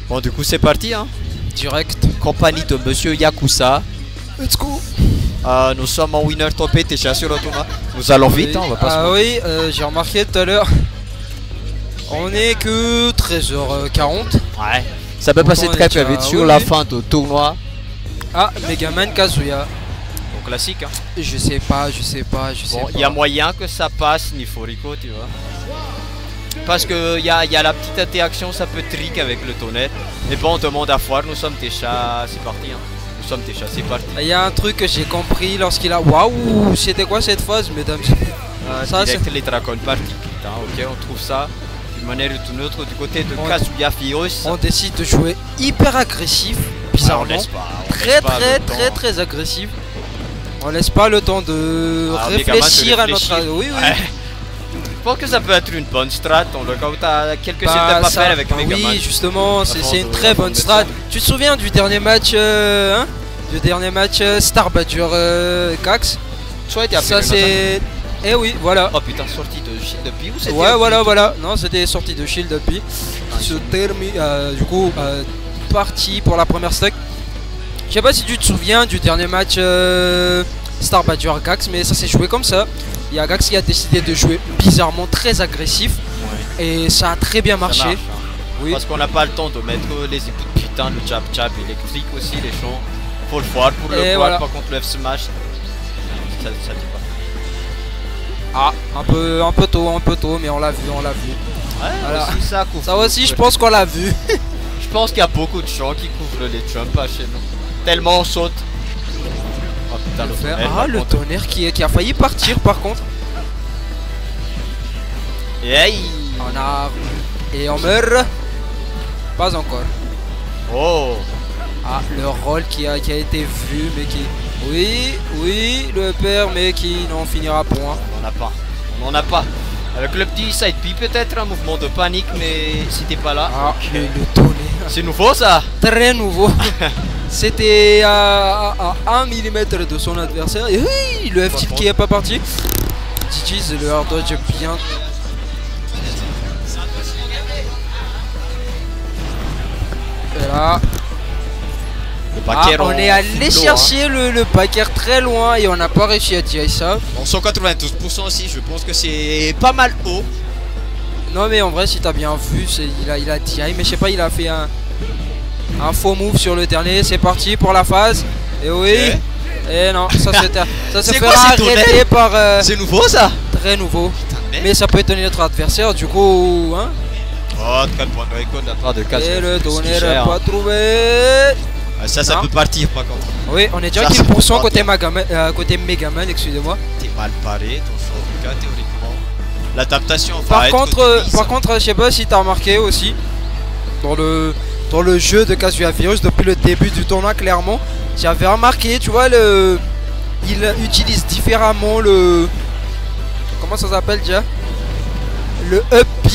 Bon, du coup, c'est parti, hein. Direct. Compagnie de Monsieur Yakuza. Let's go. Nous sommes en winner topé, t'es déjà sur le tournoi. Nous allons vite, hein, on va pas se Ah oui, j'ai remarqué tout à l'heure. On est que 13h40. Ouais. Ça peut passer très très vite sur la fin du tournoi. Ah, Megaman Kazuya. Bon, classique, hein. Je sais pas. Bon, il y a moyen que ça passe Niforico, tu vois. Parce que il y a la petite interaction, ça peut trick avec le tonnerre. Mais bon, on demande à foire, nous sommes déjà, c'est parti, hein. Nous sommes déjà, c'est parti. Il y a un truc que j'ai compris lorsqu'il a... Waouh, c'était quoi cette phase, mesdames? Ça, c'est les Dragon Party, putain, ok, on trouve ça d'une manière ou d'une autre du côté de Kazuya Virus. On décide de jouer hyper agressif, bizarrement. Ouais, on laisse pas, très agressif. On laisse pas le temps de réfléchir à notre... Oui. Ouais. Je pense que ça peut être une bonne strat, on le compte à quelques setups à faire avec Megaman. Oui, justement, c'est une très bonne strat. Tu te souviens du dernier match Star Badger Cax? Ça c'est... Eh oui, voilà. Oh putain, sortie de Shield Up ou c'était... Ouais, voilà. Non, c'était sortie de Shield Up. Se termine, du coup, parti pour la première stack. Je sais pas si tu te souviens du dernier match Star Badger Gax, mais ça s'est joué comme ça. Il y a Gax qui a décidé de jouer bizarrement très agressif. Ouais. Et ça a très bien marché. Marche, hein. Oui. Parce qu'on n'a pas le temps de mettre les épées de putain, le jab électrique aussi, les champs. Faut le voir pour le voir, par contre le F smash. Ça dit pas. Ah, un peu tôt, mais on l'a vu. Ouais, voilà. Aussi, ça aussi, je pense qu'on l'a vu. Je pense qu'il y a beaucoup de gens qui couvrent les jumps chez nous. Tellement on saute. Oh putain, le tonnerre. Le tonnerre qui a failli partir par contre. Hey. Et on meurt. Pas encore. Oh. Ah, le rôle qui a été vu, mais qui... Oui, le père, mais qui n'en finira point. On n'en a pas. Avec le petit side P, peut-être un mouvement de panique, mais c'était pas là. Ah, le tonnerre. C'est nouveau ça. Très nouveau. C'était à 1 mm de son adversaire. Et oui, le F-tilt qui est pas parti. GG's, le hard dodge bien. Et là. On est allé chercher le paquet très loin et on n'a pas réussi à tirer ça. Bon, 192% aussi, je pense que c'est pas mal haut. Non mais en vrai, si t'as bien vu, il a tiré, mais je sais pas, il a fait un faux move sur le dernier. C'est parti pour la phase. Et oui. Et non, ça se fera arrêter par... C'est nouveau ça. Très nouveau. Putain, mais ça peut étonner notre adversaire, du coup, hein. Oh, 4 points de record de la part de 4. Et le tonnerre pas trouvé. Ça peut partir par contre. Oui, on est déjà 15% côté Megaman, excusez-moi. T'es mal paré, ton short en tout cas, théoriquement. L'adaptation par contre, je sais pas si t'as remarqué aussi, dans le jeu de Kazuya Virus, depuis le début du tournoi, clairement, j'avais remarqué, tu vois, il utilise différemment le... Comment ça s'appelle déjà? Le up B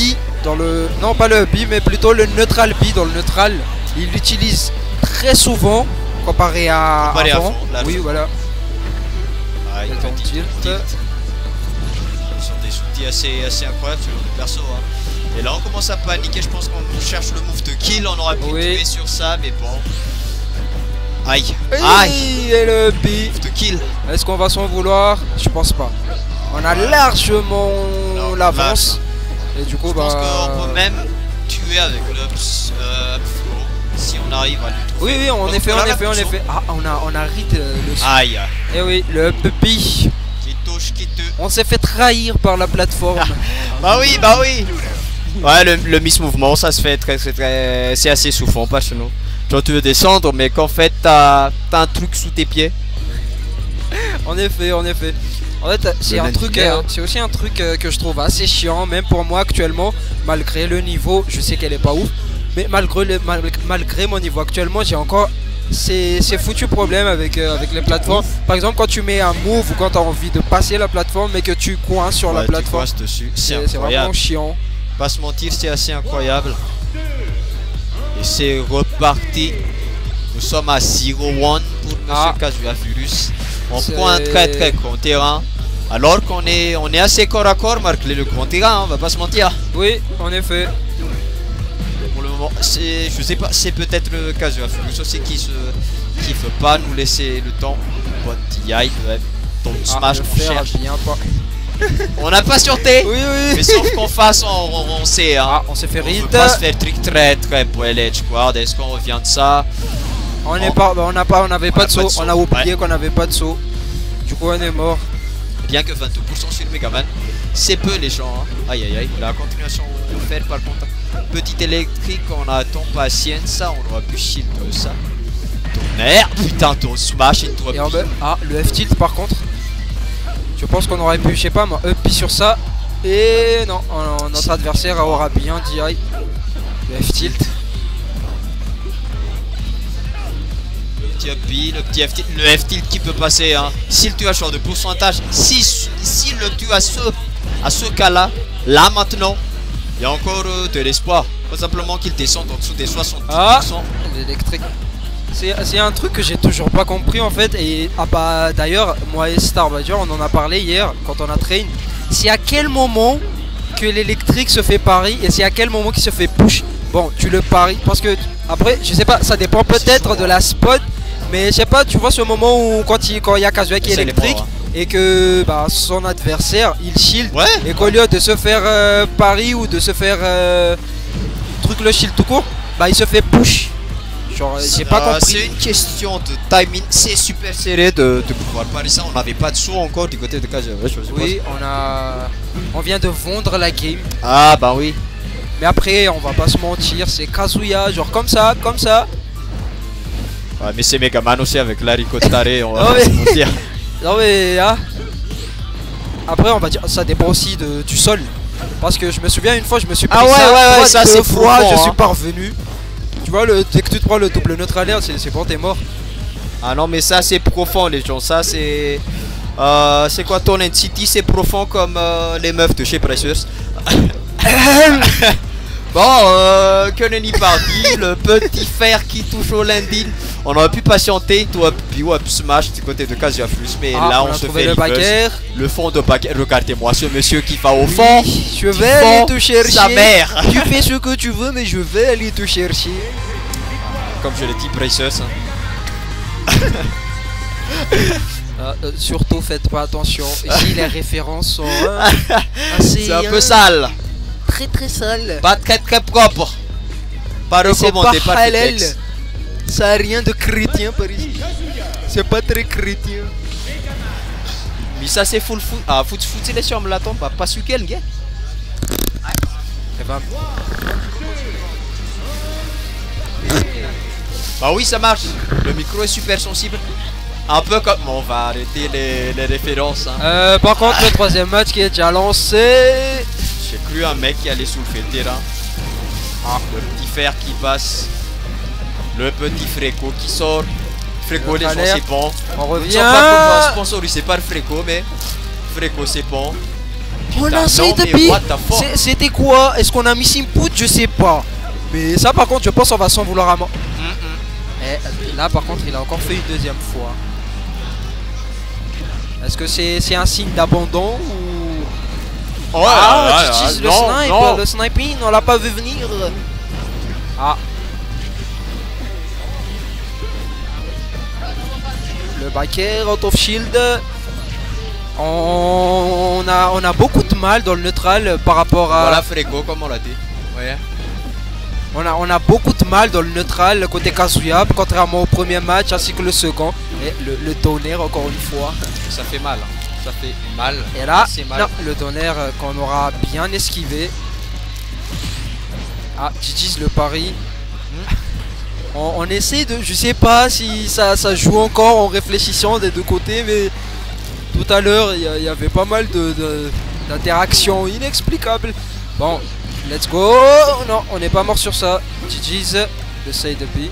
dans le... Non, pas le up B, mais plutôt le neutral B dans le neutral. Il l'utilise très souvent comparé à avant. Oui, voilà. Ah, ils sont des outils assez incroyables sur le perso. Hein. Et là, on commence à paniquer. Je pense qu'on cherche le move de kill. On aurait pu tuer sur ça, mais bon. Aïe. Et le B. Move de kill. Est-ce qu'on va s'en vouloir? Je pense pas. On a largement l'avance. Et du coup, je pense qu'on peut même tuer avec le si on arrive à le trouver. Oui, en effet. Ah, on a read le... Aïe. Eh oui, le puppy. Qui touche. On s'est fait trahir par la plateforme. Bah oui. Ouais, le miss-mouvement, ça se fait c'est assez souffrant, pas chez nous. Genre tu veux descendre, mais qu'en fait t'as un truc sous tes pieds. En effet. En fait, c'est aussi un truc que je trouve assez chiant, même pour moi actuellement, malgré le niveau, je sais qu'elle est pas ouf. Mais malgré mon niveau actuellement, j'ai encore ces foutus problèmes avec les plateformes. Par exemple, quand tu mets un move ou quand tu as envie de passer la plateforme mais que tu coinces sur la plateforme, c'est vraiment chiant. Pas se mentir, c'est assez incroyable. Et c'est reparti. Nous sommes à 0-1 pour Monsieur Kazuya Virus. On prend un très grand terrain. Alors qu'on est assez corps à corps malgré le grand terrain, on va pas se mentir. Oui, en effet. moment, je sais pas, c'est peut-être le Kazuya Furious aussi qui veut pas nous laisser le temps. Bonne TI, ton smash le qu'on fer cherche. vient pas. On n'a pas sûreté. Oui, oui. Mais sauf qu'on fasse, on sait. Hein. On s'est fait On read. veut pas se faire trick très pour LH Squad. Est-ce qu'on revient de ça? On n'avait pas de saut. On a oublié qu'on n'avait pas de saut. Du coup, on est mort. Bien que 22% sur le Megaman, c'est peu les gens. Hein. Aïe aïe aïe. La continuation offerte par contre. Petite électrique, on attend patience. Ça, on aura pu shield ça. Tonnerre, putain, ton smash, il doit. Le F-tilt par contre. Je pense qu'on aurait pu, je sais pas moi, up sur ça. Et non, notre adversaire aura bien DI. Le F-tilt. Le petit F-tilt, le F-tilt qui peut passer. Hein. S'il tue à genre de pourcentage, s'il le tue à ce cas-là, là maintenant, il y a encore de l'espoir. Pas simplement qu'il descende en dessous des 70%. Ah, l'électrique. C'est un truc que j'ai toujours pas compris en fait. Et d'ailleurs, moi et Starbadger, on en a parlé hier quand on a train. C'est à quel moment que l'électrique se fait pari et c'est à quel moment qu'il se fait push. Bon, tu le paries parce que après, je sais pas, ça dépend peut-être de la spot. Mais je sais pas, tu vois ce moment où quand il y a Kazuya qui est électrique et que son adversaire il shield et qu'au lieu de se faire pari ou de se faire truc le shield tout court, il se fait push. Genre j'ai pas compris. C'est une question de timing, c'est super serré de pouvoir parier ça. On n'avait pas de saut encore du côté de Kazuya. Oui, on vient de vendre la game. Ah bah oui. Mais après on va pas se mentir, c'est Kazuya genre comme ça. Ouais, mais c'est Megaman aussi avec l'haricot taré, on va pas se mentir. Non mais après on va dire ça dépend aussi du sol. Parce que je me souviens une fois je me suis pris ça c'est fois je suis parvenu. Tu vois dès que tu te prends le double neutral air c'est bon t'es mort. Ah non mais ça c'est profond les gens, ça c'est quoi ton City, c'est profond comme les meufs de chez Precious. Bon, que nenni parti, le petit fer qui touche au landing. On aurait pu patienter, toi, puis smash du côté de Kazuya Furious, mais là on se fait le backer. Le fond de backer, regardez-moi ce monsieur qui va au fond. Je vais aller te chercher. Sa mère. Tu fais ce que tu veux, mais je vais aller te chercher. Comme je l'ai dit, Precious. Surtout faites pas attention. Ici les références sont assez. C'est un peu sale. Très sale. Pas très propre. Pas recommandé, pas halal. Ça a rien de chrétien par ici. C'est pas très chrétien. Mais ça c'est full foot. Ah, foot les chambres là, tombe pas sur quel gars. Bah oui, ça marche. Le micro est super sensible. Un peu comme. On va arrêter les références. Hein. Par contre, le troisième match qui est déjà lancé. J'ai cru un mec qui allait soulever le terrain. Le petit fer qui passe. Le petit Fréco qui sort. Fréco, les gens c'est bon. On revient. Ils sont pas sponsorisés par Fréco, mais Fréco c'est bon. On a essayé depuis. C'était quoi? Est-ce qu'on a mis input? Je sais pas. Mais ça par contre je pense on va s'en vouloir à mort. Et là par contre il a encore fait une deuxième fois. Est-ce que c'est un signe d'abandon ou... le sniping, on l'a pas vu venir. Le backer out of shield. On a beaucoup de mal dans le neutral par rapport à... Voilà Fréco comme on l'a dit. Ouais. On a beaucoup de mal dans le neutral côté Kazuya, contrairement au premier match ainsi que le second. Et le tonnerre encore une fois. Ça fait mal. Ça fait mal. Et là, non, le tonnerre qu'on aura bien esquivé. GG's le pari. On essaie de... Je sais pas si ça joue encore en réfléchissant des deux côtés, mais tout à l'heure il y avait pas mal d'interactions inexplicables. Bon, let's go. Non, on n'est pas mort sur ça. GG's, le side B.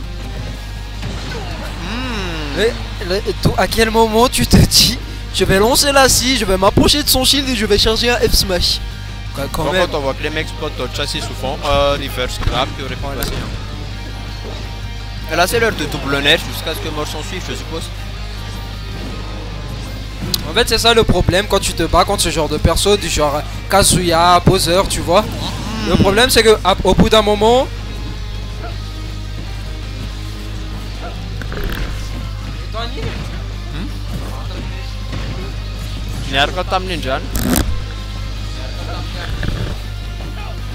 À quel moment tu te dis je vais lancer la scie, je vais m'approcher de son shield et je vais charger un F smash. Quand même. On voit que les mecs spotent le châssis souvent, reverse grab, puis on répond à la scie. Et là c'est l'heure de double neige jusqu'à ce que mort s'en suive, je suppose. En fait c'est ça le problème quand tu te bats contre ce genre de perso du genre Kazuya, Bowser, tu vois. Le problème c'est que au bout d'un moment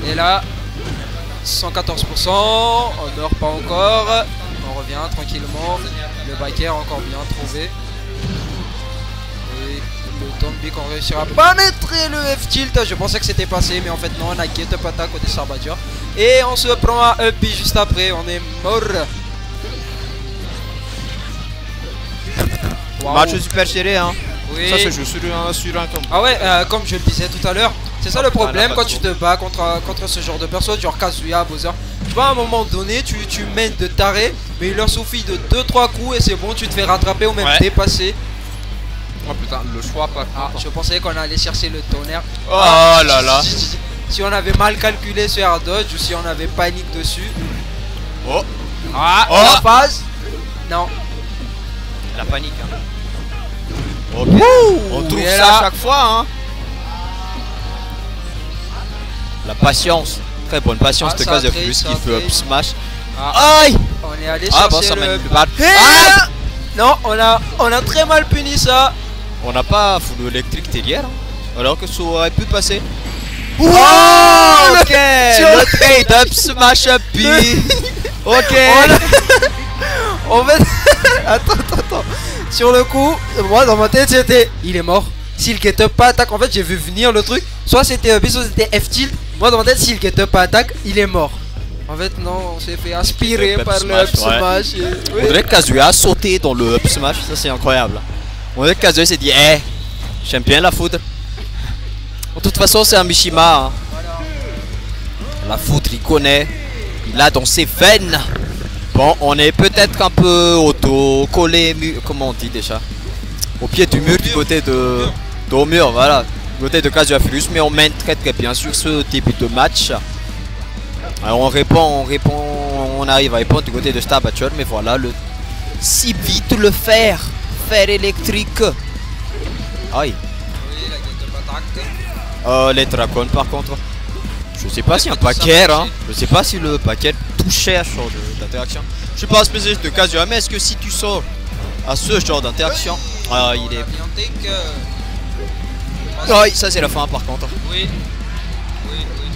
Et là, 114%, on meurt pas encore. On revient tranquillement. Le backer encore bien trouvé. Et le Tombi qu'on réussira pas à mettre le F-tilt. Je pensais que c'était passé, mais en fait non, on a get up attack côté Sarbadia. Et on se prend un up juste après, on est mort. Wow. Match super serré, hein. Oui. Ça se joue sur un combo. Ah ouais, comme je le disais tout à l'heure, c'est ça le problème quand tu te bats contre ce genre de personnes, genre Kazuya, Bowser. Tu vois, à un moment donné, tu mènes de taré, mais il leur suffit de 2-3 coups et c'est bon, tu te fais rattraper ou même dépasser. Oh putain, le choix pas. Je pensais qu'on allait chercher le tonnerre. Oh là là. Si on avait mal calculé ce air dodge ou si on avait panique dessus. Oh. La phase. Non. La panique, hein. Ok. On trouve ça à chaque fois, hein. La patience. Très bonne patience de Casufirus qui fait up smash. Aïe. On est allé chercher le... Non, on a très mal puni ça. On n'a pas full électrique derrière, hein. Alors que ça aurait pu passer. Oh, ok. Le trade up smash up B. Ok. En fait, attends. Sur le coup, moi dans ma tête c'était il est mort. S'il get up pas attaque, en fait j'ai vu venir le truc. Soit c'était soit c'était F-tilt. Moi dans ma tête, s'il get up pas attaque, il est mort. En fait non, on s'est fait aspirer par le up smash. On dirait que Kazuya a sauté dans le up smash, ça c'est incroyable. On dirait que Kazuya s'est dit, j'aime bien la foudre. De toute façon c'est un Mishima, hein. La foudre il connaît, il l'a dans ses veines. Bon, on est peut-être un peu auto-collé, comment on dit déjà, au pied du mur du côté au mur, voilà, du côté de Casufirus, mais on mène très bien sur ce début de match. Alors on arrive à répondre du côté de Starbatcher, mais voilà, si vite le fer électrique. Aïe. Les dragons par contre. Je sais pas si un paquet, hein. Je sais pas si le paquet touchait à ce genre d'interaction. Je suis pas un spécialiste de Kazuya, mais est-ce que si tu sors à ce genre d'interaction, il est. Oui, ça c'est la fin par contre. Oui,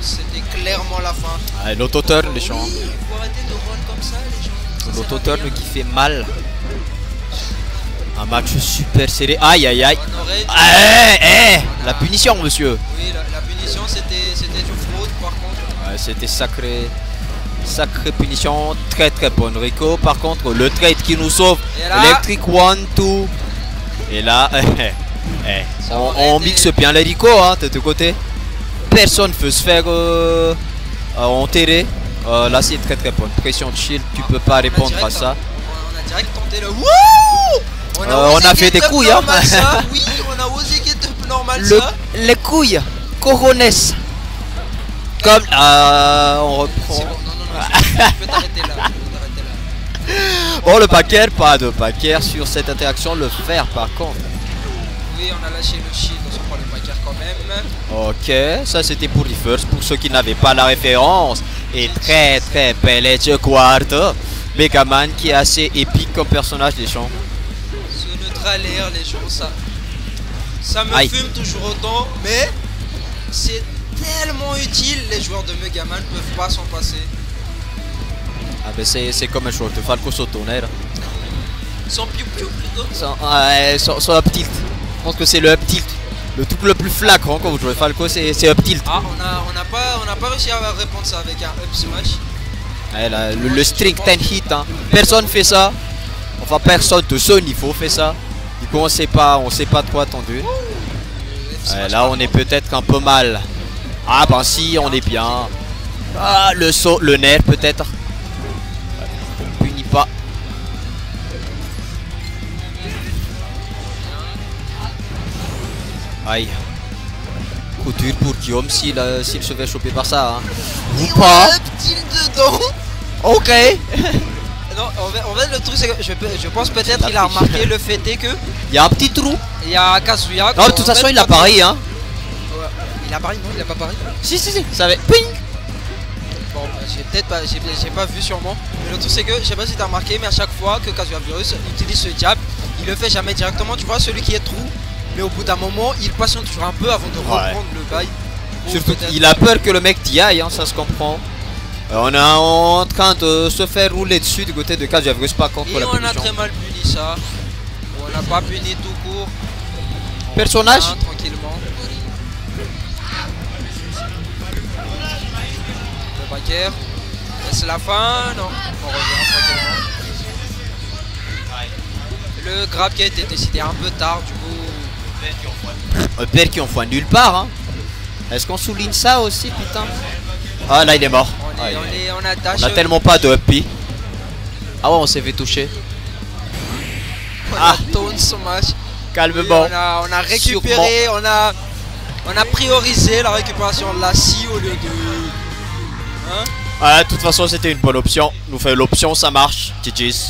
c'était clairement la fin. L'auto-turn les gens. Oui, faut arrêter de run comme ça les gens. L'auto-turn qui fait mal. Un match super serré. Aïe. La punition monsieur. Oui, la punition c'était du fraude par contre. Ouais, c'était sacré punition. Très bonne Rico. Par contre le trade qui nous sauve. Electric 1, 2. Et là on mixe bien les Rico, hein, de deux côtés. Personne ne peut se faire enterrer. Là c'est très bonne pression de shield. Tu peux pas répondre à ça. On a direct tenté le wouh. On a fait des couilles, hein. Oui, on a osé get up normal ça. Les couilles Corones. Comme on reprend. C'est bon, non, je peux t'arrêter là. Bon, le paquet, pas de paquet sur cette interaction. Le fer par contre. Oui, on a lâché le shield, on se prend le paquet quand même. Ok, ça c'était pour Reverse, pour ceux qui n'avaient pas la référence. Et très bel Edge Guard. Megaman qui est assez épique comme personnage des champs. Ce neutralaire les gens, ça me fume toujours autant, mais c'est tellement utile, les joueurs de Megaman ne peuvent pas s'en passer. Ah ben c'est comme un joueur de Falco sur tonnerre. Sans piou-piou plutôt. Sans up tilt. Je pense que c'est le up tilt. Le truc le plus flagrant quand vous jouez Falco, c'est up tilt. Ah, on n'a pas réussi à répondre ça avec un up smash. Ouais, là, le string 10 hit, hein. Personne fait ça. Enfin personne de ce niveau fait ça. Du coup on sait pas de quoi attendu. Là on est peut-être un peu mal. Ah ben si, on est bien. Ah le saut, le nerf peut-être. On punit pas. Aïe. Coup dur pour Guillaume s'il se fait choper par ça, hein. Ou pas. Dedans. Ok. Non, en fait le truc c'est que je pense peut-être qu'il a remarqué le fait est que il y a un petit trou. Il y a Kazuya. Non, de toute façon il a pari, hein. Ouais. Il a pari, non, il a pas pari. Si, ça avait ping. Bon, j'ai pas vu sûrement. Mais le truc c'est que je sais pas si t'as remarqué, mais à chaque fois que Casufirus utilise ce jab, il le fait jamais directement. Tu vois celui qui est trou, Mais au bout d'un moment, il patiente toujours un peu avant de reprendre le bail. Surtout qu'il a peur que le mec t'y aille, hein, ça se comprend. On est en train de se faire rouler dessus du côté de Casuavirus, pas contre la punition. Et on a très mal puni ça. On n'a pas puni tout court. Personnage tranquillement. Le backer. C'est la fin, non. On revient tranquillement. Le grab qui a été décidé un peu tard, du coup. Un père qui envoie nulle part, hein. Est-ce qu'on souligne ça aussi, putain? Ah là il est mort. On a tellement pas de uppy. Ah ouais, on s'est fait toucher. On a taunt son match. Calmement. Oui, on a récupéré, on a priorisé la récupération de la scie au lieu de... Hein? Ah, de toute façon c'était une bonne option. Nous fait l'option, ça marche. GG's.